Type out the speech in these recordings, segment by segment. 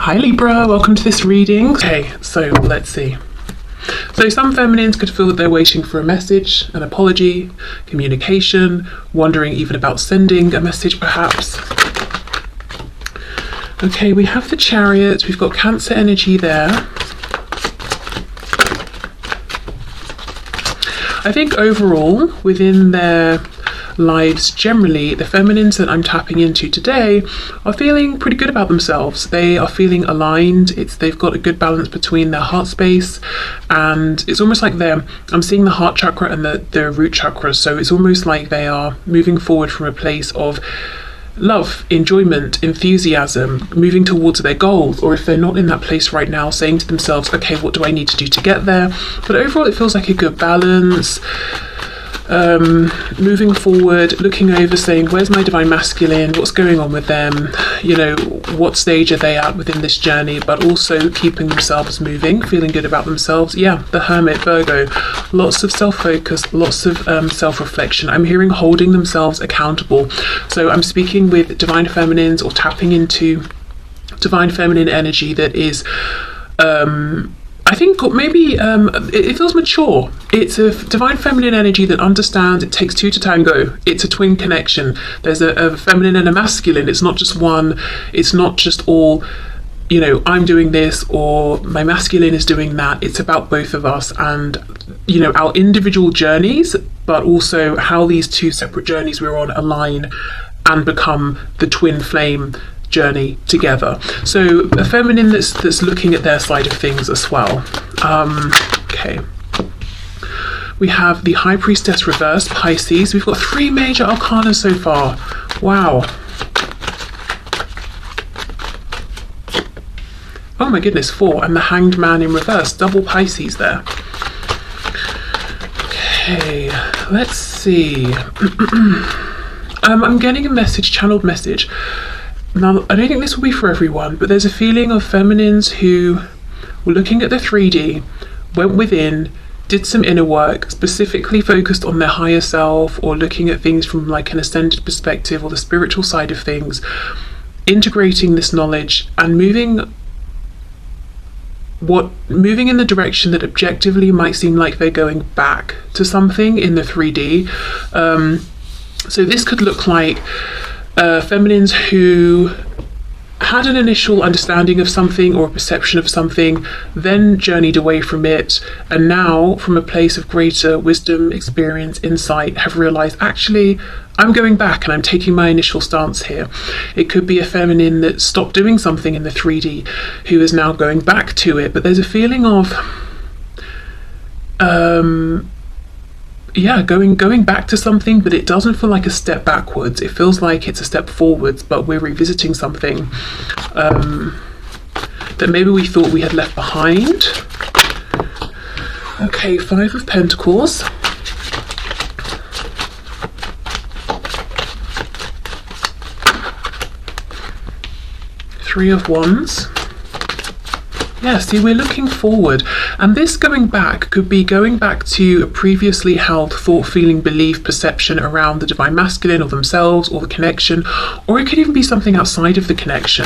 Hi Libra, welcome to this reading. Okay, so let's see. So some feminines could feel that they're waiting for a message, an apology, communication, wondering even about sending a message perhaps. Okay, we have the Chariot, we've got Cancer energy there. I think overall, within their lives generally, the feminines that I'm tapping into today are feeling pretty good about themselves. They are feeling aligned. They've got a good balance between their heart space, and it's almost like I'm seeing the heart chakra and the root chakra, so it's almost like they are moving forward from a place of love, enjoyment, enthusiasm, moving towards their goals, or if they're not in that place right now, saying to themselves, okay, what do I need to do to get there? But overall it feels like a good balance. Moving forward, looking over, saying, where's my divine masculine, what's going on with them, what stage are they at within this journey, but also keeping themselves moving, feeling good about themselves. Yeah, the Hermit, Virgo, lots of self-focus, lots of self-reflection. I'm hearing holding themselves accountable. So I'm speaking with divine feminines or tapping into divine feminine energy that is I think maybe it feels mature. It's a divine feminine energy that understands it takes two to tango. It's a twin connection. There's a feminine and a masculine. It's not just one. It's not just all, I'm doing this or my masculine is doing that. It's about both of us and, our individual journeys, but also how these two separate journeys we're on align and become the twin flame journey together. So a feminine that's looking at their side of things as well. Okay, we have the High Priestess reversed, Pisces. We've got 3 major arcana so far. Wow. Oh my goodness, 4, and the Hanged Man in reverse, double Pisces there. Okay, let's see. I'm getting a message, channeled message. Now, I don't think this will be for everyone, but there's a feeling of feminines who were looking at the 3D, went within, did some inner work, specifically focused on their higher self or looking at things from like an ascended perspective or the spiritual side of things, integrating this knowledge and moving in the direction that objectively might seem like they're going back to something in the 3D. So this could look like feminines who had an initial understanding of something or a perception of something, then journeyed away from it, and now from a place of greater wisdom, experience, insight, have realized, actually, I'm going back and I'm taking my initial stance here. It could be a feminine that stopped doing something in the 3D who is now going back to it, but there's a feeling of going back to something, but it doesn't feel like a step backwards. It feels like it's a step forwards, but we're revisiting something that maybe we thought we had left behind. Okay, 5 of Pentacles. Three of Wands. Yeah, see, we're looking forward, and this going back could be going back to a previously held thought, feeling, belief, perception around the divine masculine or themselves or the connection, or it could even be something outside of the connection.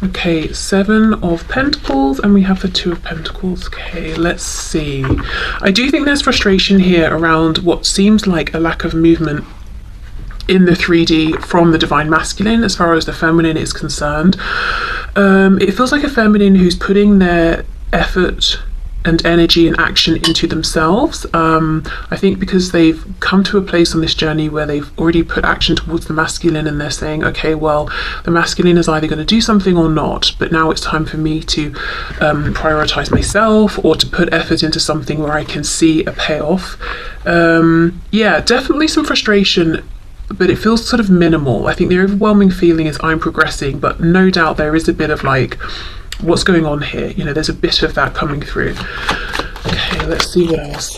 Okay, 7 of Pentacles, and we have the 2 of Pentacles. Okay, let's see. I do think there's frustration here around what seems like a lack of movement in the 3D from the divine masculine as far as the feminine is concerned. It feels like a feminine who's putting their effort and energy and action into themselves. I think because they've come to a place on this journey where they've already put action towards the masculine and they're saying, okay, well, the masculine is either going to do something or not, but now it's time for me to prioritize myself or to put effort into something where I can see a payoff. Yeah, definitely some frustration, but it feels sort of minimal. I think the overwhelming feeling is I'm progressing, but no doubt there is a bit of like, what's going on here? There's a bit of that coming through. Okay, let's see what else.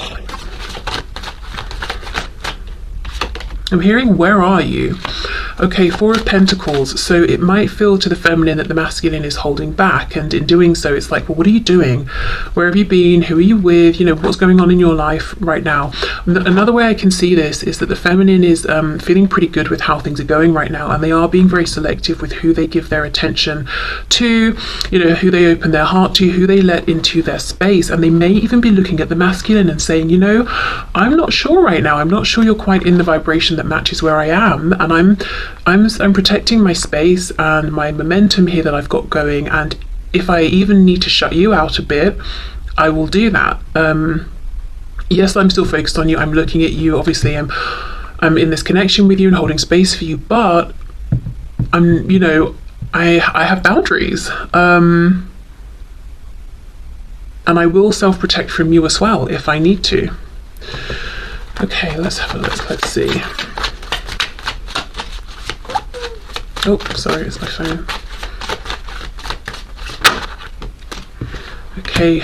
I'm hearing, where are you? Okay, Four of Pentacles. So it might feel to the feminine that the masculine is holding back, and in doing so it's like, well, what are you doing? Where have you been? Who are you with? You know, what's going on in your life right now? Another way I can see this is that the feminine is feeling pretty good with how things are going right now, and they are being very selective with who they give their attention to, you know, who they open their heart to, who they let into their space. And they may even be looking at the masculine and saying, you know, I'm not sure right now, I'm not sure you're quite in the vibration that matches where I am, and I'm protecting my space and my momentum here that I've got going, and if I even need to shut you out a bit, I will do that. Yes, I'm still focused on you, I'm looking at you, obviously I'm in this connection with you and holding space for you, but I'm, you know, I have boundaries, and I will self-protect from you as well if I need to. Okay, let's have a look, let's see. Oh, sorry, it's my phone. Okay,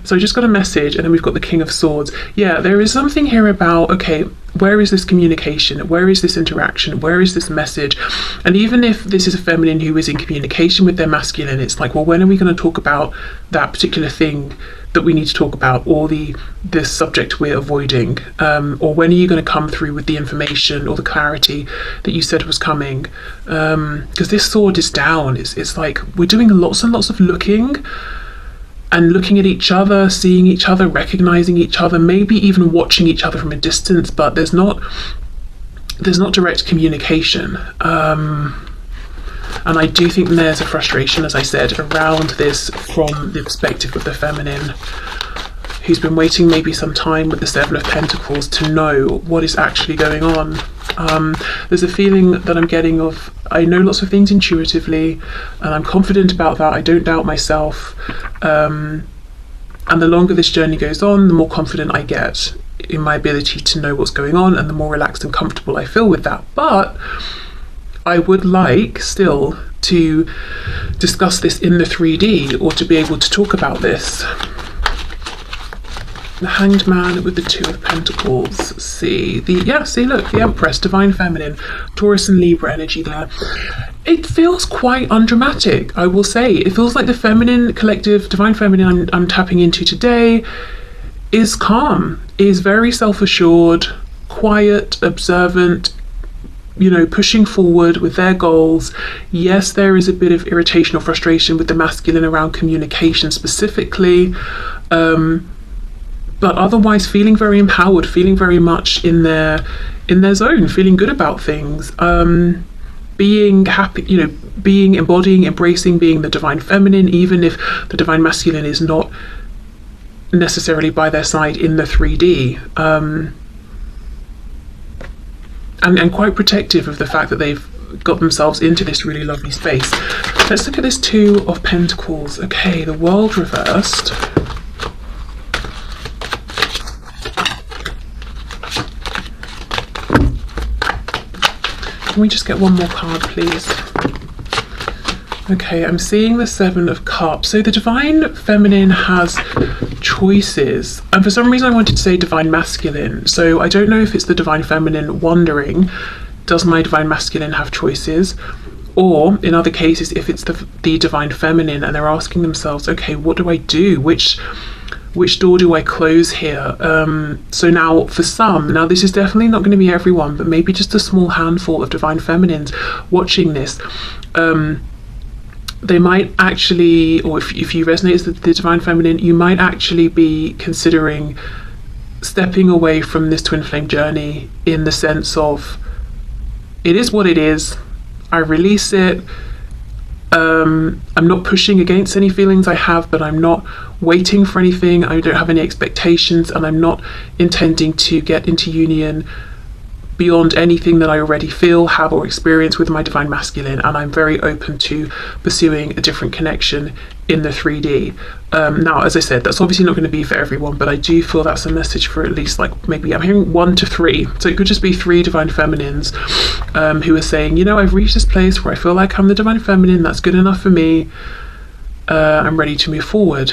so I just got a message, and then we've got the King of Swords. Yeah, there is something here about, okay, where is this communication? Where is this interaction? Where is this message? And even if this is a feminine who is in communication with their masculine, it's like, well, when are we going to talk about that particular thing that we need to talk about, or this subject we're avoiding, or when are you going to come through with the information or the clarity that you said was coming? Because this sword is down. It's like we're doing lots and lots of looking, and looking at each other, seeing each other, recognizing each other, maybe even watching each other from a distance, but there's not direct communication. And I do think there's a frustration, as I said, around this from the perspective of the feminine, who's been waiting maybe some time with the Seven of Pentacles to know what is actually going on. There's a feeling that I'm getting of, I know lots of things intuitively, and I'm confident about that, I don't doubt myself, and the longer this journey goes on, the more confident I get in my ability to know what's going on, and the more relaxed and comfortable I feel with that. But I would like still to discuss this in the 3D, or to be able to talk about this. The Hanged Man with the Two of Pentacles. See, look, the Empress, Divine Feminine, Taurus and Libra energy there. It feels quite undramatic, I will say. It feels like the feminine collective, Divine Feminine I'm tapping into today is calm, is very self-assured, quiet, observant, you know, pushing forward with their goals. Yes, there is a bit of irritation or frustration with the masculine around communication specifically, but otherwise feeling very empowered, feeling very much in their zone, feeling good about things, being happy, you know, embodying, embracing being the Divine Feminine, even if the Divine Masculine is not necessarily by their side in the 3D. And quite protective of the fact that they've got themselves into this really lovely space. Let's look at this Two of Pentacles. Okay, the World reversed. Can we just get one more card, please? Okay, I'm seeing the Seven of Cups. So the Divine Feminine has choices, and for some reason I wanted to say Divine Masculine, so I don't know if it's the Divine Feminine wondering, does my Divine Masculine have choices, or in other cases if it's the Divine Feminine and they're asking themselves, okay, what do I do, which door do I close here? So now for some, now this is definitely not going to be everyone, but maybe just a small handful of Divine Feminines watching this, they might actually, or if you resonate as the Divine Feminine, you might actually be considering stepping away from this twin flame journey, in the sense of, it is what it is, I release it, I'm not pushing against any feelings I have, but I'm not waiting for anything, I don't have any expectations, and I'm not intending to get into union beyond anything that I already feel, have, or experience with my Divine Masculine, and I'm very open to pursuing a different connection in the 3D. Now, as I said, that's obviously not going to be for everyone, but I do feel that's a message for at least, like, maybe I'm hearing 1 to 3, so it could just be 3 Divine Feminines who are saying, you know, I've reached this place where I feel like I'm the Divine Feminine, that's good enough for me, I'm ready to move forward.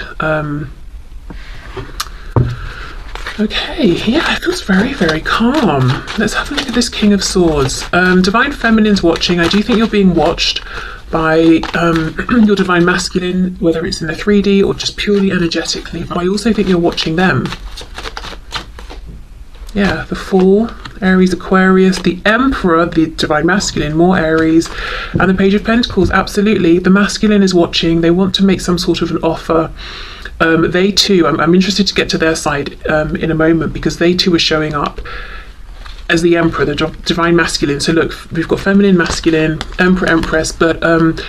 Okay, yeah, it feels very, very calm. Let's have a look at this King of Swords. Divine Feminine's watching. I do think you're being watched by your Divine Masculine, whether it's in the 3D or just purely energetically, but I also think you're watching them. Yeah, the Fool, Aries, Aquarius, the Emperor, the Divine Masculine, more Aries, and the Page of Pentacles. Absolutely, the Masculine is watching. They want to make some sort of an offer. They too, I'm interested to get to their side in a moment, because they too are showing up as the Emperor, the Divine Masculine. So look, we've got Feminine, Masculine, Emperor, Empress, but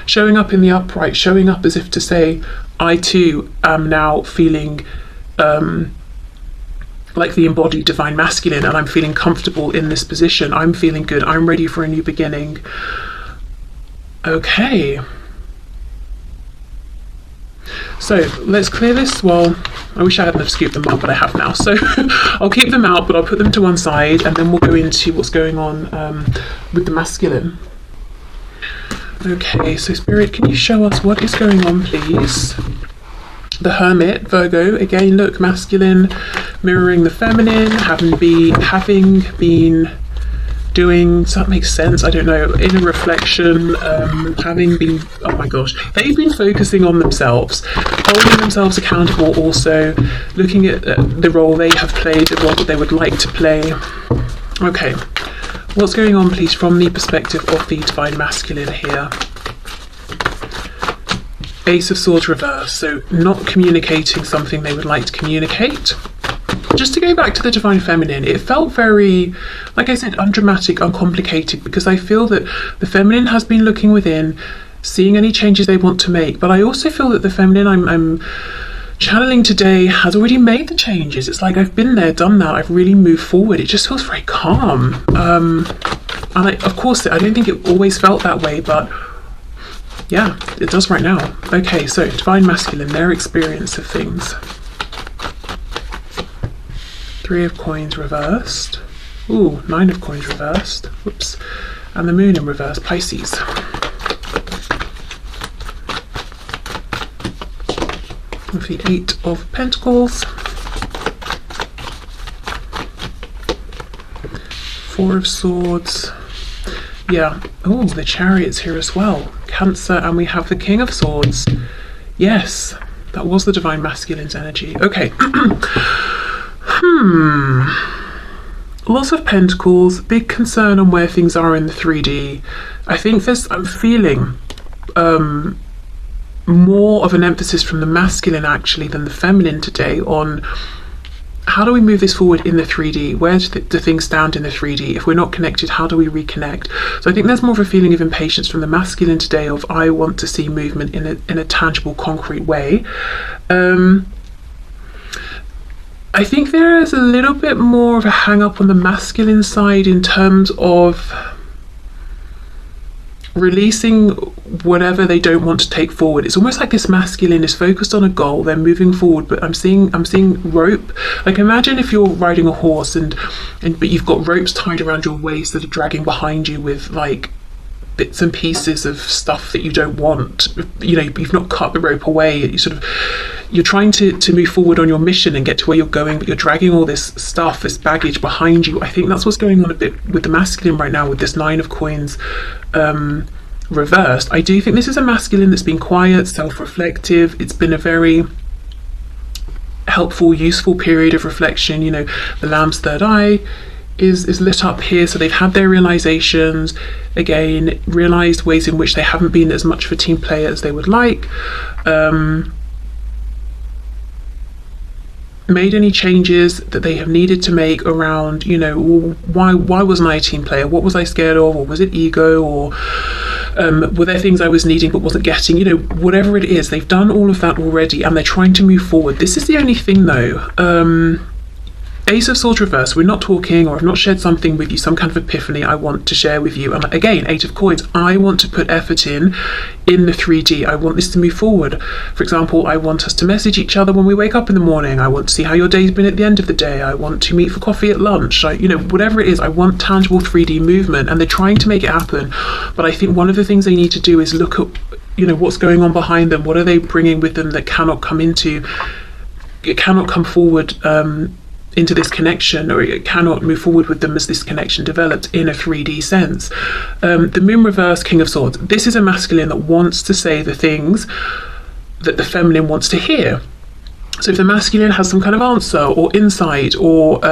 showing up in the upright, showing up as if to say, I too am now feeling like the embodied Divine Masculine, and I'm feeling comfortable in this position. I'm feeling good. I'm ready for a new beginning. Okay. So let's clear this. Well, I wish I hadn't have scooped them up, but I have now. So I'll keep them out, but I'll put them to one side, and then we'll go into what's going on with the masculine. Okay, so Spirit, can you show us what is going on, please? The Hermit, Virgo, again, look, masculine, mirroring the feminine, having been doing, does that make sense? I don't know, inner reflection, having been, oh my gosh, they've been focusing on themselves, holding themselves accountable, also looking at the role they have played, the role that they would like to play. Okay, what's going on, please, from the perspective of the Divine Masculine here? Ace of Swords reverse, so not communicating something they would like to communicate. Just to go back to the Divine Feminine, it felt very, like I said, undramatic, uncomplicated, because I feel that the Feminine has been looking within, seeing any changes they want to make, but I also feel that the Feminine I'm channeling today has already made the changes. It's like I've been there, done that, I've really moved forward. It just feels very calm. And of course, I don't think it always felt that way, but yeah, it does right now. Okay, so Divine Masculine, their experience of things. Three of Coins reversed. Ooh, Nine of Coins reversed. Whoops. And the Moon in reverse, Pisces. With the Eight of Pentacles. Four of Swords. Yeah. Oh, the Chariot's here as well. Cancer, and we have the King of Swords. Yes, that was the Divine Masculine's energy. Okay. Lots of Pentacles, big concern on where things are in the 3D. I think I'm feeling more of an emphasis from the masculine actually than the feminine today on how do we move this forward in the 3D? Where do things stand in the 3D? If we're not connected, how do we reconnect? So I think there's more of a feeling of impatience from the masculine today of I want to see movement in a tangible, concrete way. I think there is a little bit more of a hang up on the masculine side in terms of releasing whatever they don't want to take forward. It's almost like this masculine is focused on a goal, they're moving forward, but I'm seeing rope. Like imagine if you're riding a horse but you've got ropes tied around your waist that are dragging behind you with like bits and pieces of stuff that you don't want. You know, you've not cut the rope away. You're trying to move forward on your mission and get to where you're going, but you're dragging all this stuff, this baggage behind you. I think that's what's going on a bit with the masculine right now with this Nine of Coins reversed. I do think this is a masculine that's been quiet, self-reflective. It's been a very helpful, useful period of reflection. You know, the Lamb's third eye is lit up here, so they've had their realizations, again, realized ways in which they haven't been as much of a team player as they would like, made any changes that they have needed to make around, you know, why wasn't I a team player? What was I scared of? Or was it ego? Or were there things I was needing but wasn't getting? You know, whatever it is, they've done all of that already and they're trying to move forward. This is the only thing though. Ace of Swords reverse, we're not talking, or I've not shared something with you, some kind of epiphany I want to share with you. And again, Eight of Coins, I want to put effort in the 3D. I want this to move forward. For example, I want us to message each other when we wake up in the morning. I want to see how your day's been at the end of the day. I want to meet for coffee at lunch. You know, whatever it is, I want tangible 3D movement, and they're trying to make it happen. But I think one of the things they need to do is look at, you know, what's going on behind them. What are they bringing with them that cannot come forward into this connection, or it cannot move forward with them as this connection developed in a 3D sense. The moon reverse, King of Swords. This is a masculine that wants to say the things that the feminine wants to hear. So if the masculine has some kind of answer or insight or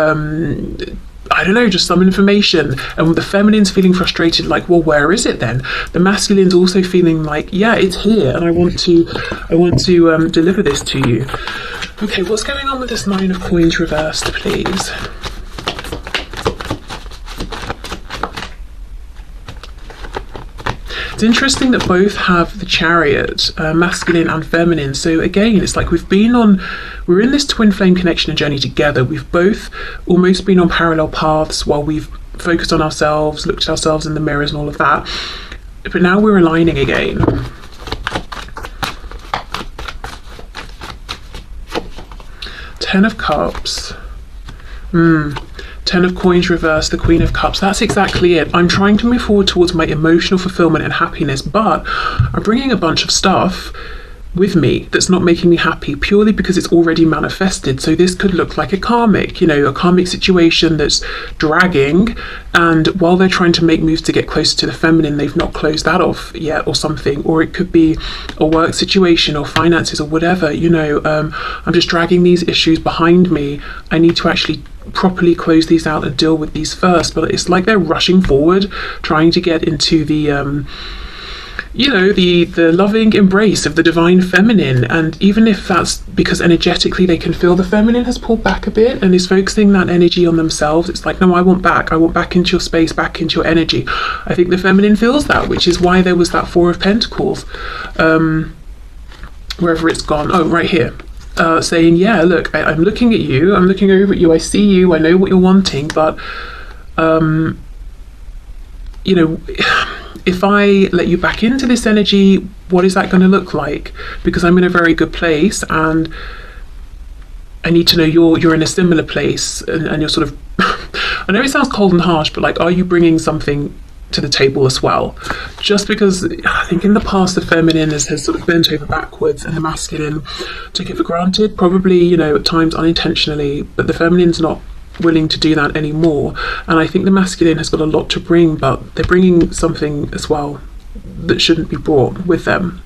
I don't know, just some information, and the feminine's feeling frustrated, like, well, where is it then? The masculine's also feeling like, yeah, it's here, and I want to deliver this to you. Okay, what's going on with this Nine of Coins reversed, please? It's interesting that both have the Chariot, masculine and feminine. So again, it's like we're in this twin flame connection and journey together. We've both almost been on parallel paths while we've focused on ourselves, looked at ourselves in the mirrors and all of that. But now we're aligning again. Ten of Cups. Ten of Coins reversed, the Queen of Cups. That's exactly it. I'm trying to move forward towards my emotional fulfillment and happiness, but I'm bringing a bunch of stuff with me that's not making me happy purely because it's already manifested. So this could look like a karmic, a karmic situation that's dragging, and while they're trying to make moves to get closer to the feminine, they've not closed that off yet or something. Or it could be a work situation or finances or whatever. I'm just dragging these issues behind me. I need to actually properly close these out and deal with these first. But it's like they're rushing forward, trying to get into the the loving embrace of the divine feminine. And even if that's because energetically they can feel the feminine has pulled back a bit and is focusing that energy on themselves, it's like, no, I want back into your space, back into your energy. I think the feminine feels that, which is why there was that Four of Pentacles, wherever it's gone. Oh, right here. Saying, yeah, look, I'm looking at you, I'm looking over at you, I see you, I know what you're wanting, but if I let you back into this energy, what is that going to look like? Because I'm in a very good place, and I need to know you're in a similar place, and you're sort of I know it sounds cold and harsh, but like, are you bringing something to the table as well? Just because I think in the past the feminine has sort of bent over backwards and the masculine took it for granted, probably at times unintentionally, but the feminine's not willing to do that anymore, and I think the masculine has got a lot to bring, but they're bringing something as well that shouldn't be brought with them.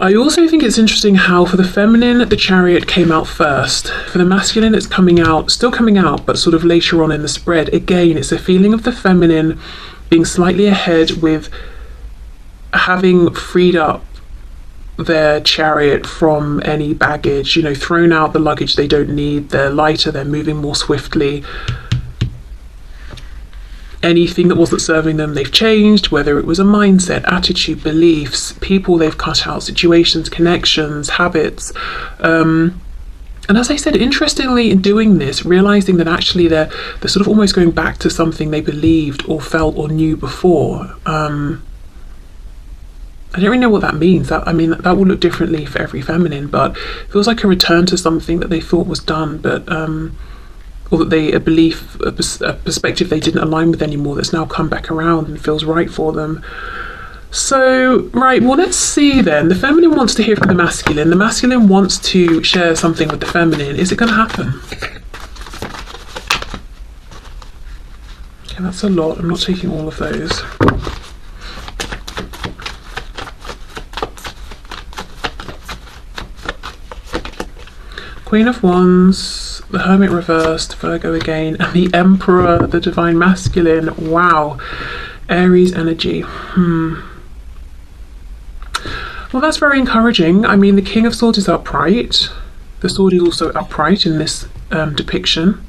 I also think it's interesting how for the feminine the Chariot came out first. For the masculine it's still coming out, but sort of later on in the spread. Again, it's a feeling of the feminine being slightly ahead with having freed up their Chariot from any baggage, thrown out the luggage they don't need. They're lighter, they're moving more swiftly. Anything that wasn't serving them, they've changed, whether it was a mindset, attitude, beliefs, people they've cut out, situations, connections, habits. And as I said, interestingly, in doing this, realizing that actually they're sort of almost going back to something they believed or felt or knew before. I don't really know what that means. That will look differently for every feminine, but it feels like a return to something that they thought was done, but or that a perspective they didn't align with anymore, that's now come back around and feels right for them. So, right, well, let's see then. The feminine wants to hear from the masculine. The masculine wants to share something with the feminine. Is it going to happen? Okay, that's a lot. I'm not taking all of those. Queen of Wands, the Hermit reversed, Virgo again, and the Emperor, the divine masculine. Wow. Aries energy. Well, that's very encouraging. The King of Swords is upright. The sword is also upright in this depiction.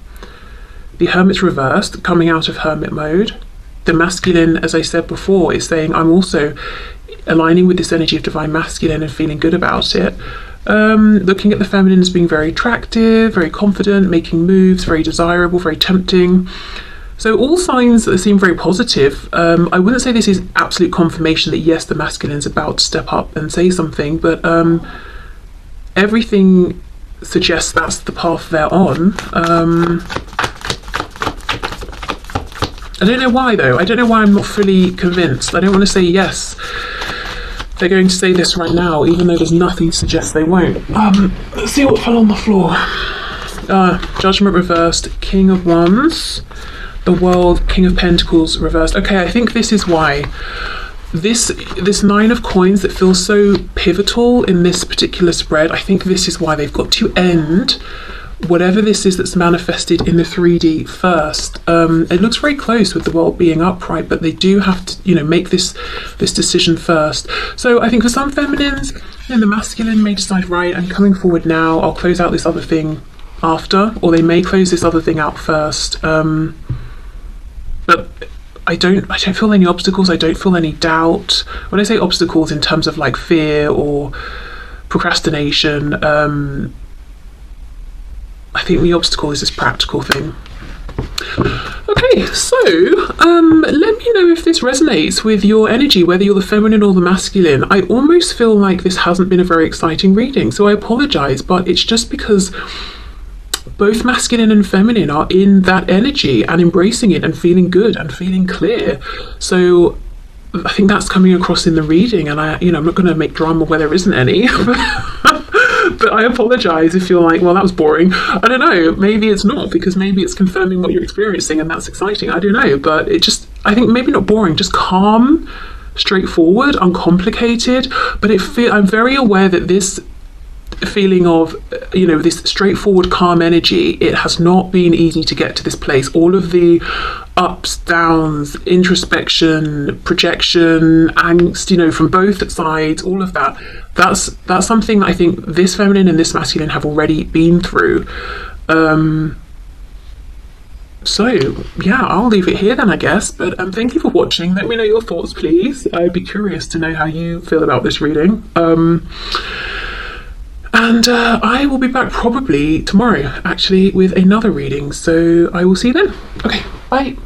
The Hermit's reversed, coming out of hermit mode. The masculine, as I said before, is saying, I'm also aligning with this energy of divine masculine and feeling good about it. Looking at the feminine as being very attractive, very confident, making moves, very desirable, very tempting. So all signs that seem very positive. I wouldn't say this is absolute confirmation that yes, the masculine's about to step up and say something, but everything suggests that's the path they're on. I don't know why though. I don't know why I'm not fully convinced. I don't want to say yes. they're going to say this right now, even though there's nothing to suggest they won't. Let's see what fell on the floor. Judgment reversed, King of Wands, the World, King of Pentacles reversed. Okay, I think this is why. This Nine of Coins that feels so pivotal in this particular spread, I think this is why they've got to end whatever this is that's manifested in the 3D first. It looks very close with the World being upright, but they do have to, you know, make this decision first. So I think for some feminines, the masculine may decide, right, I'm coming forward now, I'll close out this other thing after, or they may close this other thing out first. But I don't feel any obstacles, I don't feel any doubt. When I say obstacles in terms of like fear or procrastination, I think the obstacle is this practical thing. Okay, so let me know if this resonates with your energy, whether you're the feminine or the masculine. I almost feel like this hasn't been a very exciting reading, so I apologise, but it's just because both masculine and feminine are in that energy and embracing it and feeling good and feeling clear. So I think that's coming across in the reading, and I'm not going to make drama where there isn't any. But I apologise if you're like, well, that was boring. I don't know, maybe it's not, because maybe it's confirming what you're experiencing and that's exciting. I don't know, but I think maybe not boring, just calm, straightforward, uncomplicated. But I'm very aware that this feeling of, this straightforward, calm energy, it has not been easy to get to this place. All of the ups, downs, introspection, projection, angst, from both sides, all of that's something that I think this feminine and this masculine have already been through. So yeah, I'll leave it here then, I guess. But thank you for watching. Let me know your thoughts, please. I'd be curious to know how you feel about this reading. And I will be back probably tomorrow, actually, with another reading. So I will see you then. Okay, bye.